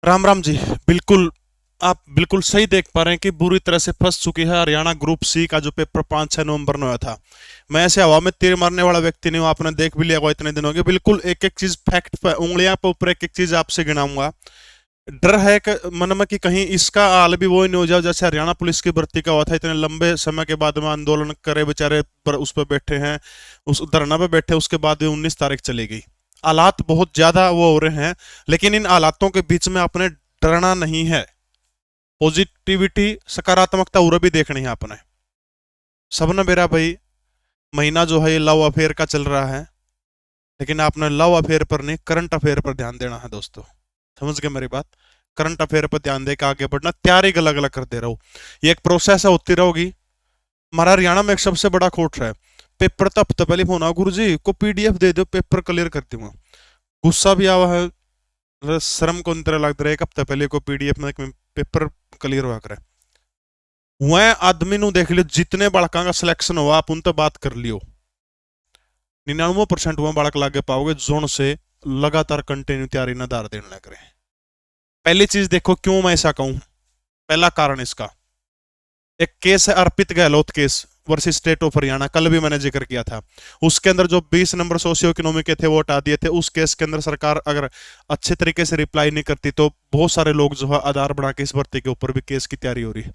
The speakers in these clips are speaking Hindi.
राम राम जी। बिल्कुल, आप बिल्कुल सही देख पा रहे हैं कि बुरी तरह से फंस चुकी है हरियाणा ग्रुप सी का जो पेपर 5-6 नवंबर में हुआ था। मैं ऐसे हवा में तीर मारने वाला व्यक्ति नहीं हूँ, आपने देख भी लिया होगा इतने दिनों के। बिल्कुल एक एक चीज फैक्ट पे उंगलियां पे ऊपर एक एक चीज आपसे गिनाऊंगा। डर है कि मन में कि कहीं इसका हाल भी वो ही नहीं हो जाए जैसे हरियाणा पुलिस की भर्ती का हुआ था। इतने लंबे समय के बाद में आंदोलन करे बेचारे पर उस पर बैठे हैं, उस धरना पे बैठे, उसके बाद भी 19 तारीख चली गई। हालात बहुत ज्यादा वो हो रहे हैं, लेकिन इन हालातों के बीच में अपने डरना नहीं है। पॉजिटिविटी, सकारात्मकता उरे भी देखनी है आपने। सबने मेरा भाई महीना जो है ये लव अफेयर का चल रहा है, लेकिन आपने लव अफेयर पर नहीं करंट अफेयर पर ध्यान देना है दोस्तों। समझ गए मेरी बात? करंट अफेयर पर ध्यान देकर आगे बढ़ना, तैयारी अलग अलग करते रहो। ये एक प्रोसेस है, होती रहोगी। हमारा हरियाणा में एक सबसे बड़ा खोट है, पेपर तो हफ्ते पहले फोन गुरु जी को पीडीएफ दे दो, पेपर क्लियर कर दूंगा। गुस्सा भी आवा है, शर्म को तरह लग रहा है। एक हफ्ते पहले को पीडीएफ में पेपर क्लियर हुआ करे। वह आदमी नु देख लियो, जितने बालका का सिलेक्शन हुआ आप उनसे बात कर लियो, 99% वह बालक लागे पाओगे जोन से लगातार कंटिन्यू तैयारी न दार देने लग रहे हैं। पहली चीज देखो क्यों मैं ऐसा कहूं। पहला कारण इसका एक केस है, Arpit Gahlot case versus state of Haryana, कल भी मैंने जिक्र किया था। उसके अंदर जो 20 नंबर सोशियो इकोनॉमिक के थे वो हटा दिए थे। उस केस के अंदर सरकार अगर अच्छे तरीके से रिप्लाई नहीं करती तो बहुत सारे लोग जो है आधार बढ़ा के इस भर्ती के ऊपर भी केस की तैयारी हो रही है।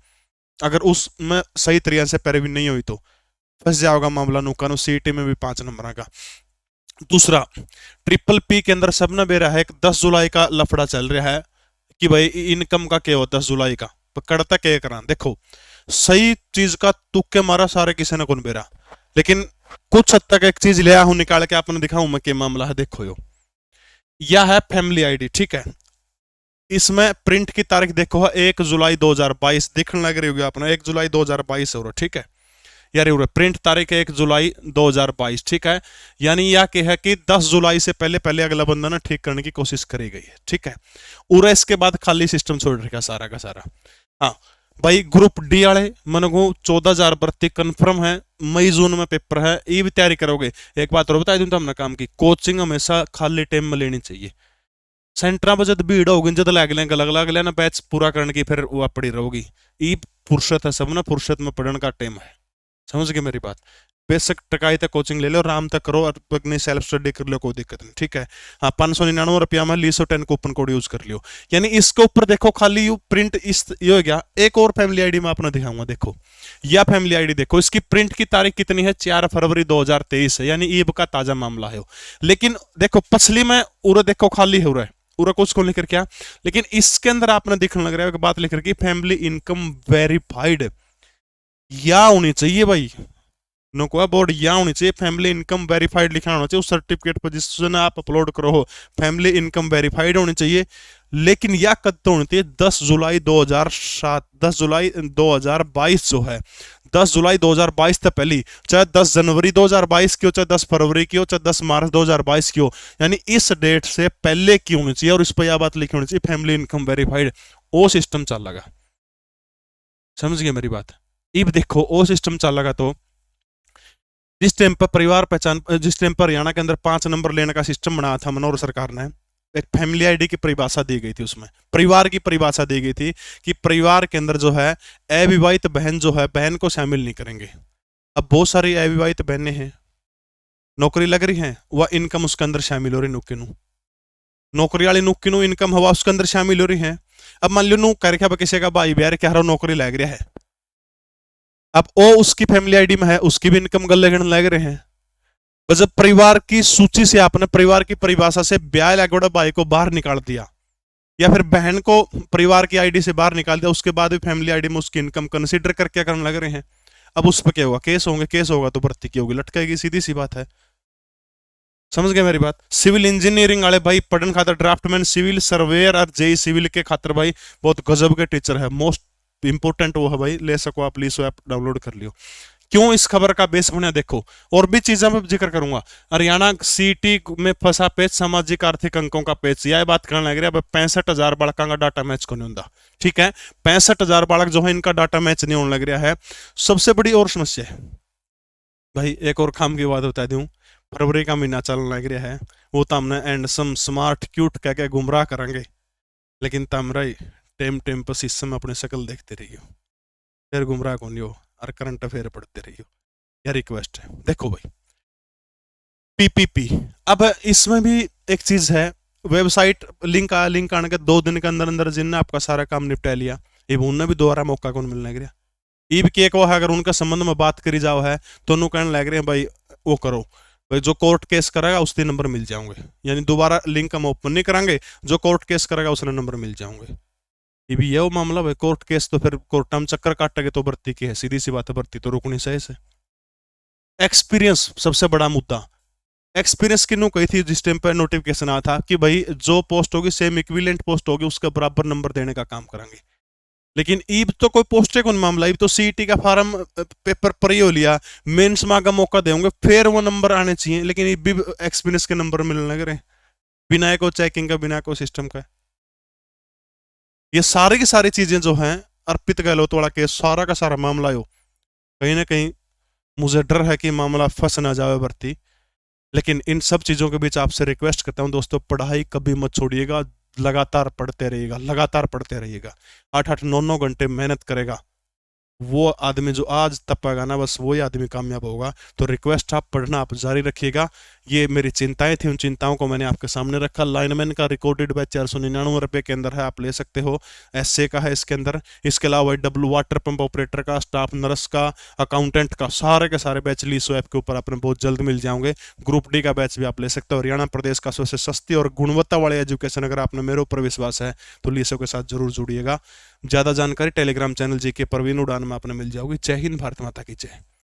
अगर उसमें सही तरीके से पैरवी नहीं हुई तो फंस जाओगा मामला नुकानो, सीईटी में भी 5 नंबर का। दूसरा, ट्रिपल पी के अंदर सबने बेरा है, 10 जुलाई का लफड़ा चल रहा है कि भाई इनकम का क्या होता है 10 जुलाई का पकड़ता क्या करा। देखो, सही चीज का तुक्के मारा सारे किसी ने कौन बेरा, लेकिन कुछ हद तक एक चीज लिया हूं निकाल के आपने दिखाऊं मैं क्या मामला है। देखो यो, यह है फैमिली आईडी, ठीक है। इसमें प्रिंट की तारीख देखो है 1 जुलाई 2022, दिखने लग रही होगी आपने 1 जुलाई 2022 हो रहा, ठीक है। यार प्रिंट तारीख है 1 जुलाई 2022, ठीक है। यानी यह क्या है कि 10 जुलाई से पहले पहले अगला बंदा ना ठीक करने की कोशिश करी गई है, ठीक है। और इसके बाद खाली सिस्टम छोड़ रखा सारा का सारा। हाँ भाई, ग्रुप डी वाले मन को 14,000 भर्ती कन्फर्म है, मई जून में पेपर है, ये भी तैयारी करोगे। एक बात और बता दूं तो हमने काम की कोचिंग हमेशा खाली टाइम में लेनी चाहिए। सेंटर पर जब भीड़ होगी जब लग लेंगे अलग अलग लेना बैच पूरा करने की, फिर वह पड़ी रहोगी। ये फुर्सत है, सब ना फुर्सत में पढ़ने का टाइम है। समझ गए मेरी बात? बेशक टकाई तक कोचिंग ले लो, आराम तक करो और अपनी सेल्फ स्टडी कर लो, कोई दिक्कत नहीं, ठीक है। हाँ, 599 रुपया में लीसो 10 कूपन कोड यूज कर लियो। यानी इसके ऊपर देखो खाली यू प्रिंट इस ये हो गया। एक और फैमिली आईडी में आपने दिखाऊंगा, देखो यह फैमिली आईडी देखो, इसकी प्रिंट की तारीख कितनी है, 4 फरवरी 2023 है, यानी ईब का ताजा मामला है। लेकिन देखो पछली में उरे देखो खाली हो रहा है, पूरा कुछ को लेकर क्या, लेकिन इसके अंदर आपने दिखने लग रहा है बात लेकर के फैमिली इनकम वेरीफाइड या होनी चाहिए भाई। नो बोर्ड या होनी चाहिए, फैमिली इनकम वेरीफाइड लिखा होना चाहिए उस सर्टिफिकेट पर जिसने आप अपलोड करो हो, फैमिली इनकम वेरीफाइड होनी चाहिए। लेकिन यह कद तो होनी चाहिए 10 जुलाई 2007, 10 जुलाई 2022 जो है, 10 जुलाई 2022 तक पहली, चाहे 10 जनवरी 2022 की हो, चाहे 10 फरवरी की हो, चाहे 10 मार्च 2022 की हो, यानी इस डेट से पहले की होनी चाहिए। और इस पर यह बात लिखी होनी चाहिए फैमिली इनकम वेरीफाइड। वो सिस्टम चल लगा, समझ गए मेरी बात? अब देखो वो सिस्टम चल लगा तो जिस टाइम पर परिवार पहचान, जिस टाइम पर हरियाणा के अंदर 5 नंबर लेने का सिस्टम बनाया था मनोहर सरकार ने, एक फैमिली आईडी की परिभाषा दी गई थी, उसमें परिवार की परिभाषा दी गई थी कि परिवार के अंदर जो है अविवाहित बहन जो है, बहन को शामिल नहीं करेंगे। अब बहुत सारी अविवाहित बहनें हैं, नौकरी लग रही है, वह इनकम उसके अंदर शामिल हो रही, नुक्की नु नौकरी वाली नुक्की नु इनकम हवा उसके अंदर शामिल हो रही है। अब मान लो नु कर किसी का भाई ब्याह क्या नौकरी लग रहा है, अब वो उसकी फैमिली आईडी में है, उसकी भी इनकम गले गिन लग रहे हैं। और जब परिवार की सूची से आपने परिवार की परिभाषा से ब्याह लगोड़ा भाई को बाहर निकाल दिया, या फिर बहन को परिवार की आईडी से बाहर निकाल दिया, उसके बाद भी फैमिली आईडी में उसकी इनकम कंसिडर करके क्या करने लग रहे हैं। अब उस पर क्या होगा, केस होंगे, केस होगा तो भर्ती की होगी, लटकेगी, सीधी सी बात है। समझ गए मेरी बात? सिविल इंजीनियरिंग वाले भाई पढ़ने खातर ड्राफ्टमैन सिविल सर्वेयर और जेई सिविल के खातर भाई बहुत गजब के टीचर है, मोस्ट इंपोर्टेंट वो है भाई, ले सको आप, लीसो ऐप डाउनलोड कर लियो। क्यों इस खबर का बेस बना देखो, और भी चीजें मैं जिक्र करूंगा। हरियाणा सीटी में फंसा पेज सामाजिक आर्थिक अंकों का पेज, यह बात करने लग रहा है 65,000 बालकों का डाटा मैच को नहीं होता, ठीक है। 65,000 बालक जो है इनका डाटा मैच नहीं होने लग रहा है। सबसे बड़ी और समस्या है भाई, एक और काम की बात बता दूं, फरवरी का महीना चलने लग रहा है, वो तो हमने एंडसम स्मार्ट क्यूट कह के गुमराह करेंगे, लेकिन तमराई टेम टेम पर सिस्टम अपने शकल देखते रहियो, फिर गुमराह कौन हो और करंट अफेयर पढ़ते रहियो। यह रिक्वेस्ट है। देखो भाई पीपीपी, अब इसमें भी एक चीज है, वेबसाइट लिंक आया, लिंक आने के 2 दिन के अंदर अंदर जिनने आपका सारा काम निपटा लिया, ये उन्हें भी दोबारा मौका कौन मिलने गया। ये भी कि एक वो है, अगर उनके संबंध में बात करी जाओ है तो उन्होंने कहने लग रहे हैं भाई वो करो भाई, जो कोर्ट केस करेगा उसके नंबर मिल जाओगे, यानी दोबारा लिंक हम ओपन नहीं करांगे, जो कोर्ट केस करेगा उसने नंबर मिल जाओगे। ये भी ये वो मामला भाई, कोर्ट केस तो फिर कोर्ट हम चक्कर काटेंगे तो भर्ती की है, सीधी सी बात है, भर्ती तो रुकनी सही से। एक्सपीरियंस सबसे बड़ा मुद्दा, एक्सपीरियंस किन्हों कही थी जिस टाइम पर नोटिफिकेशन आया था कि भाई जो पोस्ट होगी सेम इक्विवेलेंट पोस्ट होगी, उसका बराबर नंबर देने का काम करेंगे। लेकिन ईब तो कोई पोस्ट है कौन मामला, ईब तो सीईटी का फार्म पेपर पर ही हो लिया, मेंस में का मौका देंगे फिर वो नंबर आने चाहिए, लेकिन ईब भी एक्सपीरियंस के नंबर मिलने लग रहे, बिना को चेकिंग का, बिना को सिस्टम का। ये सारी की सारी चीजें जो हैं, अर्पित गहलोत वाला केस सारा का सारा मामला हो, कहीं ना कहीं मुझे डर है कि मामला फंस ना जाए भर्ती। लेकिन इन सब चीजों के बीच आपसे रिक्वेस्ट करता हूं दोस्तों, पढ़ाई कभी मत छोड़िएगा, लगातार पढ़ते रहिएगा, लगातार पढ़ते रहिएगा, 8-8 9 9 घंटे मेहनत करेगा वो आदमी जो आज तपेगा ना, बस वही आदमी कामयाब होगा। तो रिक्वेस्ट आप पढ़ना आप जारी रखिएगा। ये मेरी चिंताएं थी, उन चिंताओं को मैंने आपके सामने रखा। लाइनमैन का रिकॉर्डेड बैच 499 रुपये के अंदर है, आप ले सकते हो। एसए का है इसके अंदर, इसके अलावा डब्ल्यू वाटर पंप ऑपरेटर का, स्टाफ नर्स का, अकाउंटेंट का, सारे के सारे बैच लीसो ऐप के ऊपर अपने बहुत जल्द मिल जाओगे। ग्रुप डी का बैच भी आप ले सकते हो। हरियाणा प्रदेश का सबसे सस्ती और गुणवत्ता वाले एजुकेशन, अगर आपने मेरे ऊपर विश्वास है तो लीसो के साथ जरूर जुड़िएगा। ज्यादा जानकारी टेलीग्राम चैनल जीके प्रवीण उड़ान में आपने मिल जाओगी। जय हिंद, भारत माता की जय।